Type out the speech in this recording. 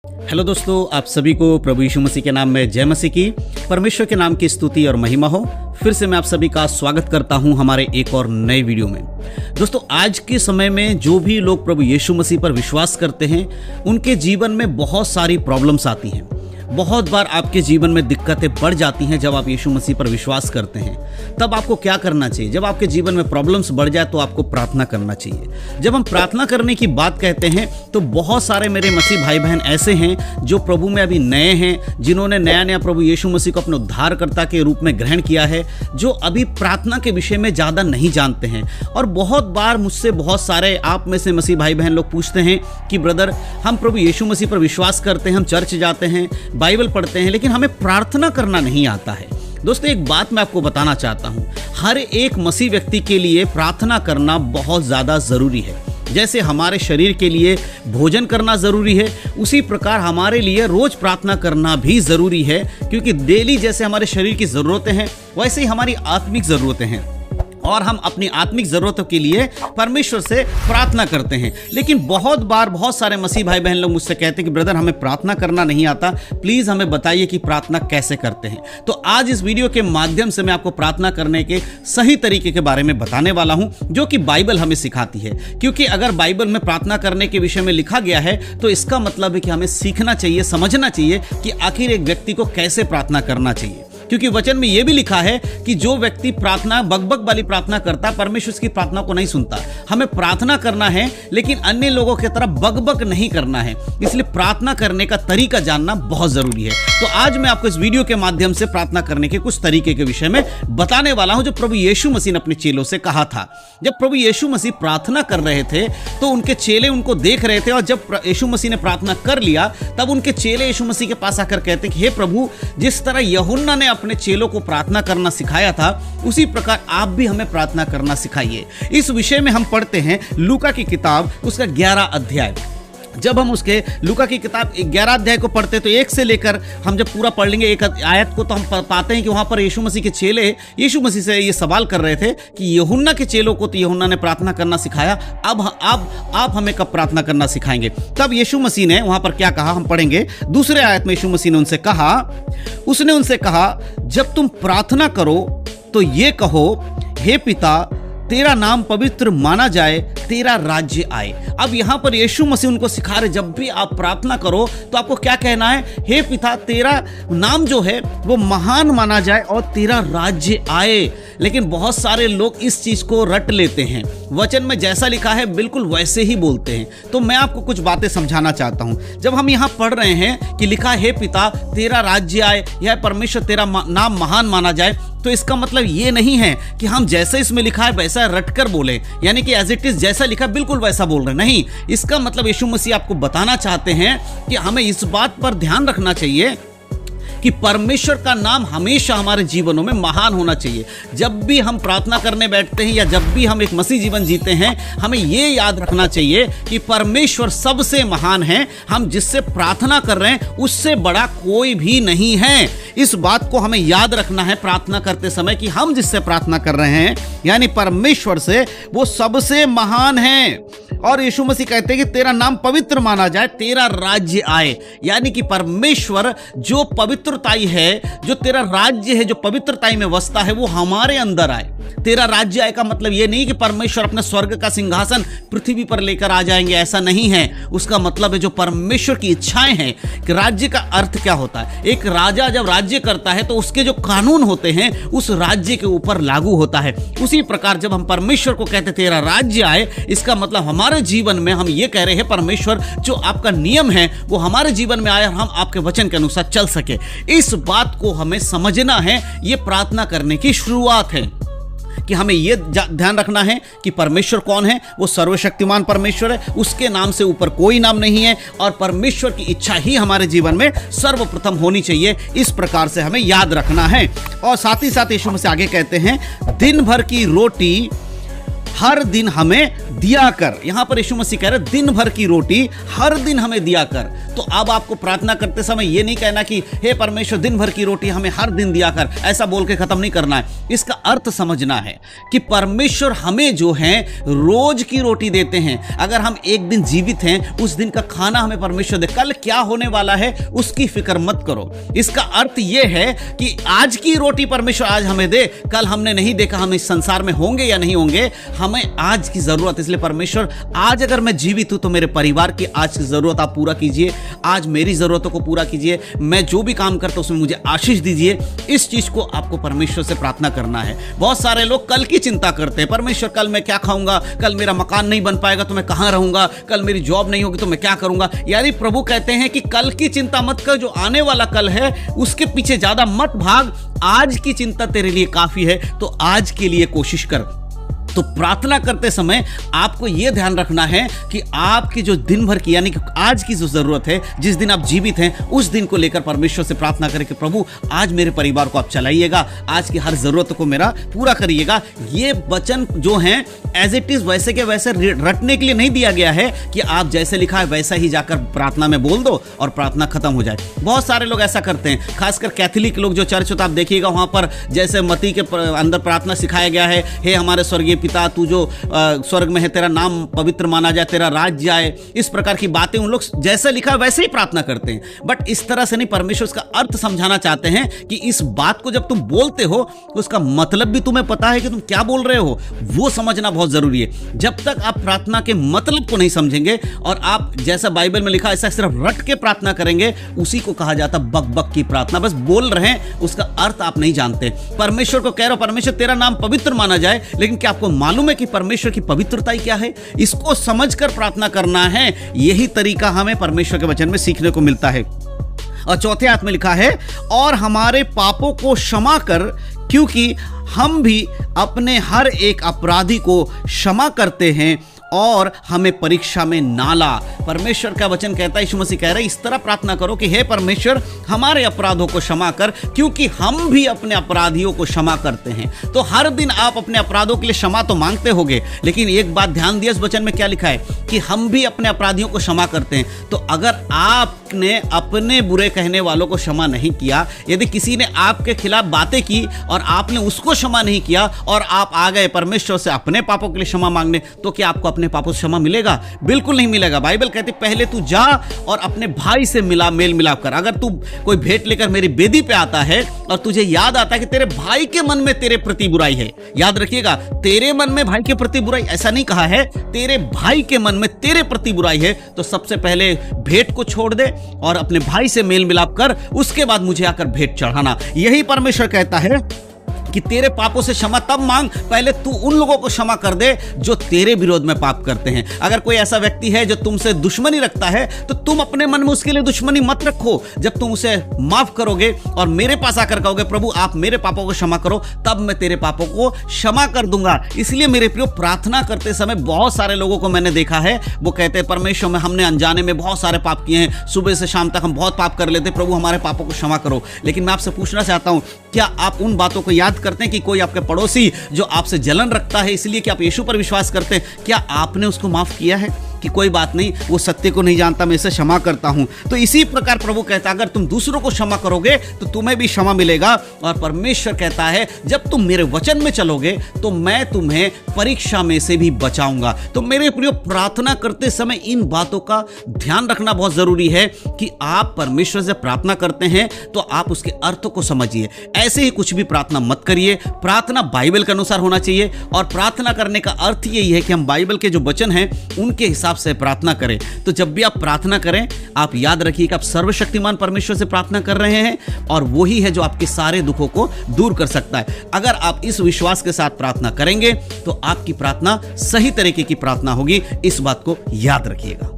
Hello दोस्तों, आप सभी को प्रभु यीशु मसीह के नाम में जय मसीह की। परमेश्वर के नाम की स्तुति और महिमा हो। फिर से मैं आप सभी का स्वागत करता हूं हमारे एक और नए वीडियो में। दोस्तों, आज के समय में जो भी लोग प्रभु यीशु मसीह पर विश्वास करते हैं, उनके जीवन में बहुत सारी प्रॉब्लम्स आती हैं। बहुत बार आपके जीवन में दिक्कतें बढ़ जाती हैं जब आप यीशु मसीह पर विश्वास करते हैं। तब आपको क्या करना चाहिए? जब आपके जीवन में प्रॉब्लम्स बढ़ जाए तो आपको प्रार्थना करना चाहिए। जब हम प्रार्थना करने की बात कहते हैं तो बहुत सारे मेरे मसीह भाई बहन ऐसे हैं जो प्रभु में अभी नए हैं, जिन्होंने नया प्रभु यीशु मसीह को अपने उद्धारकर्ता के रूप में ग्रहण किया है, जो अभी प्रार्थना के विषय में ज़्यादा नहीं जानते हैं। और बहुत बार मुझसे बहुत सारे आप में से मसीह भाई बहन लोग पूछते हैं कि ब्रदर, हम प्रभु यीशु मसीह पर विश्वास करते हैं, हम चर्च जाते हैं, बाइबल पढ़ते हैं, लेकिन हमें प्रार्थना करना नहीं आता है। दोस्तों, एक बात मैं आपको बताना चाहता हूं, हर एक मसीह व्यक्ति के लिए प्रार्थना करना बहुत ज़्यादा ज़रूरी है। जैसे हमारे शरीर के लिए भोजन करना ज़रूरी है, उसी प्रकार हमारे लिए रोज़ प्रार्थना करना भी ज़रूरी है, क्योंकि डेली जैसे हमारे शरीर की ज़रूरतें हैं, वैसे ही हमारी आत्मिक ज़रूरतें हैं और हम अपनी आत्मिक ज़रूरतों के लिए परमेश्वर से प्रार्थना करते हैं। लेकिन बहुत बार बहुत सारे मसीह भाई बहन लोग मुझसे कहते हैं कि ब्रदर, हमें प्रार्थना करना नहीं आता, प्लीज़ हमें बताइए कि प्रार्थना कैसे करते हैं। तो आज इस वीडियो के माध्यम से मैं आपको प्रार्थना करने के सही तरीके के बारे में बताने वाला हूं, जो कि बाइबल हमें सिखाती है। क्योंकि अगर बाइबल में प्रार्थना करने के विषय में लिखा गया है तो इसका मतलब है कि हमें सीखना चाहिए, समझना चाहिए कि आखिर एक व्यक्ति को कैसे प्रार्थना करना चाहिए। क्योंकि वचन में यह भी लिखा है कि जो व्यक्ति प्रार्थना बकबक वाली प्रार्थना करता, परमेश्वर की प्रार्थना को नहीं सुनता। हमें प्रार्थना करना है, लेकिन अन्य लोगों की तरह बकबक नहीं करना है। इसलिए प्रार्थना करने का तरीका जानना बहुत जरूरी है। तो आज मैं आपको इस वीडियो के माध्यम से प्रार्थना करने के कुछ तरीके के विषय में बताने वाला हूं, जो प्रभु यीशु मसीह ने अपने चेलों से कहा था। जब प्रभु यीशु मसीह प्रार्थना कर रहे थे तो उनके चेले उनको देख रहे थे, और जब यीशु मसीह ने प्रार्थना कर लिया तब उनके चेले यीशु मसीह के पास आकर कहते कि हे प्रभु, जिस तरह यूहन्ना ने अपने चेलों को प्रार्थना करना सिखाया था, उसी प्रकार आप भी हमें प्रार्थना करना सिखाइए। इस विषय में हम पढ़ते हैं लूका की किताब, उसका 11 अध्याय। जब हम उसके लूका की किताब 11 अध्याय को पढ़ते तो एक से लेकर हम जब पूरा पढ़ लेंगे एक आयत को, तो हम पाते हैं कि वहां पर यीशु मसीह के चेले यीशु मसीह से ये सवाल कर रहे थे कि यूहन्ना के चेलों को तो यूहन्ना ने प्रार्थना करना सिखाया, अब आप हमें कब प्रार्थना करना सिखाएंगे? तब यीशु मसीह ने वहां पर क्या कहा, हम पढ़ेंगे दूसरे आयत में। यीशु मसीह ने उसने उनसे कहा, जब तुम प्रार्थना करो तो ये कहो, हे पिता, तेरा नाम पवित्र माना जाए, तेरा राज्य आए। अब यहां पर यीशु मसीह उनको सिखा रहे, जब भी आप प्रार्थना करो तो आपको क्या कहना है? हे पिता, तेरा नाम जो है वो महान माना जाए और तेरा राज्य आए। लेकिन बहुत सारे लोग इस चीज को रट लेते हैं, वचन में जैसा लिखा है बिल्कुल वैसे ही बोलते हैं। तो मैं आपको कुछ बातें समझाना चाहता हूं। जब हम यहां पढ़ रहे हैं कि लिखा है, हे पिता, तेरा राज्य आए, या परमेश्वर तेरा नाम महान माना जाए, तो इसका मतलब ये नहीं है कि हम जैसे इसमें लिखा है वैसा रटकर बोले, यानी कि एज इट इज जैसा लिखा बिल्कुल वैसा बोल रहे नहीं। इसका मतलब यीशु मसीह आपको बताना चाहते हैं कि हमें इस बात पर ध्यान रखना चाहिए कि परमेश्वर का नाम हमेशा हमारे जीवनों में महान होना चाहिए। जब भी हम प्रार्थना करने बैठते हैं या जब भी हम एक मसीह जीवन जीते हैं, हमें ये याद रखना चाहिए कि परमेश्वर सबसे महान है। हम जिससे प्रार्थना कर रहे हैं उससे बड़ा कोई भी नहीं है। इस बात को हमें याद रखना है प्रार्थना करते समय कि हम जिससे प्रार्थना कर रहे हैं, यानी परमेश्वर से, वो सबसे महान है। और यीशु मसीह कहते हैं कि तेरा नाम पवित्र माना जाए, तेरा राज्य आए, यानी कि परमेश्वर जो पवित्रताई है, जो तेरा राज्य है, जो पवित्रताई में वसता है, वो हमारे अंदर आए। तेरा राज्य आए का मतलब ये नहीं कि परमेश्वर अपने स्वर्ग का सिंहासन पृथ्वी पर लेकर आ जाएंगे, ऐसा नहीं है। उसका मतलब है जो परमेश्वर की इच्छाएं हैं। कि राज्य का अर्थ क्या होता है? एक राजा जब राज्य करता है तो उसके जो कानून होते हैं उस राज्य के ऊपर लागू होता है। उसी प्रकार जब हम परमेश्वर को कहते तेरा राज्य आए, इसका मतलब हमारे जीवन में हम ये कह रहे हैं परमेश्वर जो आपका नियम है वो हमारे जीवन में आए और हम आपके वचन के अनुसार चल सके। इस बात को हमें समझना है। ये प्रार्थना करने की शुरुआत है कि हमें यह ध्यान रखना है कि परमेश्वर कौन है। वो सर्वशक्तिमान परमेश्वर है, उसके नाम से ऊपर कोई नाम नहीं है, और परमेश्वर की इच्छा ही हमारे जीवन में सर्वप्रथम होनी चाहिए। इस प्रकार से हमें याद रखना है। और साथ ही साथ यीशु मसीह आगे कहते हैं, दिन भर की रोटी हर दिन हमें दिया कर। यहां पर यीशु मसीह कह रहे दिन भर की रोटी हर दिन हमें दिया कर। तो अब आपको प्रार्थना करते समय यह नहीं कहना कि हे परमेश्वर दिन भर की रोटी हमें हर दिन दिया कर, ऐसा बोल के खत्म नहीं करना है। इसका अर्थ समझना है कि परमेश्वर हमें जो है रोज की रोटी देते हैं। अगर हम एक दिन जीवित हैं, उस दिन का खाना हमें परमेश्वर दे। कल क्या होने वाला है उसकी फिक्र मत करो। इसका अर्थ यह है कि आज की रोटी परमेश्वर आज हमें दे। कल हमने नहीं देखा हम इस संसार में होंगे या नहीं होंगे, हमें आज की जरूरत। इसलिए परमेश्वर आज अगर मैं जीवित हूं तो मेरे परिवार की आज की जरूरत आप पूरा कीजिए, आज मेरी जरूरतों को पूरा कीजिए। मैं जो भी काम करता हूं उसमें मुझे आशीष दीजिए। इस चीज को आपको परमेश्वर से प्रार्थना करना है। बहुत सारे लोग कल की चिंता करते हैं, परमेश्वर कल मैं क्या खाऊंगा, कल मेरा मकान नहीं बन पाएगा तो मैं कहां रहूंगा, कल मेरी जॉब नहीं होगी तो मैं क्या करूंगा। यानी प्रभु कहते हैं कि कल की चिंता मत कर, जो आने वाला कल है उसके पीछे ज्यादा मत भाग। आज की चिंता तेरे लिए काफी है, तो आज के लिए कोशिश कर। तो प्रार्थना करते समय आपको यह ध्यान रखना है कि आपकी जो दिन भर की यानी कि आज की जो जरूरत है, जिस दिन आप जीवित हैं, उस दिन को लेकर परमेश्वर से प्रार्थना करें कि प्रभु आज मेरे परिवार को आप चलाइएगा, आज की हर जरूरत को मेरा पूरा करिएगा। ये वचन जो हैं एज इट इज वैसे के वैसे रटने के लिए नहीं दिया गया है कि आप जैसे लिखा है वैसा ही जाकर प्रार्थना में बोल दो और प्रार्थना खत्म हो जाए। बहुत सारे लोग ऐसा करते हैं, खासकर कैथोलिक लोग जो चर्च होता है, आप देखिएगा वहां पर जैसे मती के अंदर प्रार्थना सिखाया गया है, हे हमारे स्वर्गीय पिता तू जो स्वर्ग में है, तेरा नाम पवित्र माना जाए, तेरा राज्य आए। इस प्रकार की बातें उन लोग जैसे लिखा है वैसे ही प्रार्थना करते हैं। बट इस तरह से नहीं, परमेश्वर उसका अर्थ समझाना चाहते हैं कि इस बात को जब तुम बोलते हो तो उसका मतलब भी तुम्हें पता है कि तुम क्या बोल रहे हो, वो समझना बहुत जरूरी है। जब तक आप प्रार्थना के मतलब को नहीं समझेंगे और आप जैसा बाइबल में लिखा ऐसा सिर्फ रट के प्रार्थना करेंगे, उसी को कहा जाता बक बक की प्रार्थना। बस बोल रहे हैं, उसका अर्थ आप नहीं जानते। परमेश्वर को कह रहे हो परमेश्वर तेरा नाम पवित्र माना जाए, लेकिन क्या आपको मालूम है कि परमेश्वर की पवित्रता क्या है? इसको समझकर प्रार्थना करना है। यही तरीका हमें परमेश्वर के वचन में सीखने को मिलता है। और चौथे आयत में लिखा है, और हमारे पापों को क्षमा कर, क्योंकि हम भी अपने हर एक अपराधी को क्षमा करते हैं और हमें परीक्षा में ना ला। परमेश्वर का वचन कहता है, यीशु मसीह कह रहे हैं इस तरह प्रार्थना करो कि हे परमेश्वर हमारे अपराधों को क्षमा कर, क्योंकि हम भी अपने अपराधियों को क्षमा करते हैं। तो हर दिन आप अपने अपराधों के लिए क्षमा तो मांगते होंगे, लेकिन एक बात ध्यान दिया, इस वचन में क्या लिखा है कि हम भी अपने अपराधियों को क्षमा करते हैं। तो अगर आपने अपने बुरे कहने वालों को क्षमा नहीं किया, यदि किसी ने आपके खिलाफ बातें की और आपने उसको क्षमा नहीं किया और आप आ गए परमेश्वर से अपने पापों के लिए क्षमा मांगने, तो क्या आपको अपने पापों से क्षमा मिलेगा? बिल्कुल नहीं मिलेगा। बाइबल कहती पहले तू जा और अपने भाई से मेल मिलाप कर। अगर तू कोई भेंट लेकर मेरी बेदी पे आता है और तुझे याद आता है कि तेरे भाई के मन में तेरे प्रति बुराई है, याद रखिएगा, तेरे मन में भाई के प्रति बुराई, ऐसा नहीं कहा है, तेरे भाई के मन में तेरे प्रति बुराई है, तो सबसे पहले भेंट को छोड़ दे और अपने भाई से मेल मिलाप कर, उसके बाद मुझे आकर भेंट चढ़ाना। यही परमेश्वर कहता है कि तेरे पापों से क्षमा तब मांग, पहले तू उन लोगों को क्षमा कर दे जो तेरे विरोध में पाप करते हैं। अगर कोई ऐसा व्यक्ति है जो तुमसे दुश्मनी रखता है, तो तुम अपने मन में उसके लिए दुश्मनी मत रखो। जब तुम उसे माफ करोगे और मेरे पास आकर कहोगे प्रभु आप मेरे पापों को क्षमा करो, तब मैं तेरे पापों को क्षमा कर दूंगा। इसलिए मेरे प्रियो, प्रार्थना करते समय बहुत सारे लोगों को मैंने देखा है, वो कहते हैं परमेश्वर में हमने अनजाने में बहुत सारे पाप किए हैं, सुबह से शाम तक हम बहुत पाप कर लेते, प्रभु हमारे पापों को क्षमा करो। लेकिन मैं आपसे पूछना चाहता हूं, क्या आप उन बातों को याद करते हैं कि कोई आपके पड़ोसी जो आपसे जलन रखता है इसलिए कि आप यीशु पर विश्वास करते हैं, क्या आपने उसको माफ किया है? कि कोई बात नहीं, वो सत्य को नहीं जानता, मैं इसे क्षमा करता हूं। तो इसी प्रकार प्रभु कहता है अगर तुम दूसरों को क्षमा करोगे तो तुम्हें भी क्षमा मिलेगा। और परमेश्वर कहता है जब तुम मेरे वचन में चलोगे तो मैं तुम्हें परीक्षा में से भी बचाऊंगा। तो मेरे प्रिय, प्रार्थना करते समय इन बातों का ध्यान रखना बहुत जरूरी है कि आप परमेश्वर से प्रार्थना करते हैं तो आप उसके अर्थ को समझिए। ऐसे ही कुछ भी प्रार्थना मत करिए। प्रार्थना बाइबल के अनुसार होना चाहिए और प्रार्थना करने का अर्थ यही है कि हम बाइबल के जो वचन हैं उनके हिसाब से प्रार्थना करें। तो जब भी आप प्रार्थना करें, आप याद रखिए कि आप सर्वशक्तिमान परमेश्वर से प्रार्थना कर रहे हैं और वही है जो आपके सारे दुखों को दूर कर सकता है। अगर आप इस विश्वास के साथ प्रार्थना करेंगे तो आपकी प्रार्थना सही तरीके की प्रार्थना होगी। इस बात को याद रखिएगा।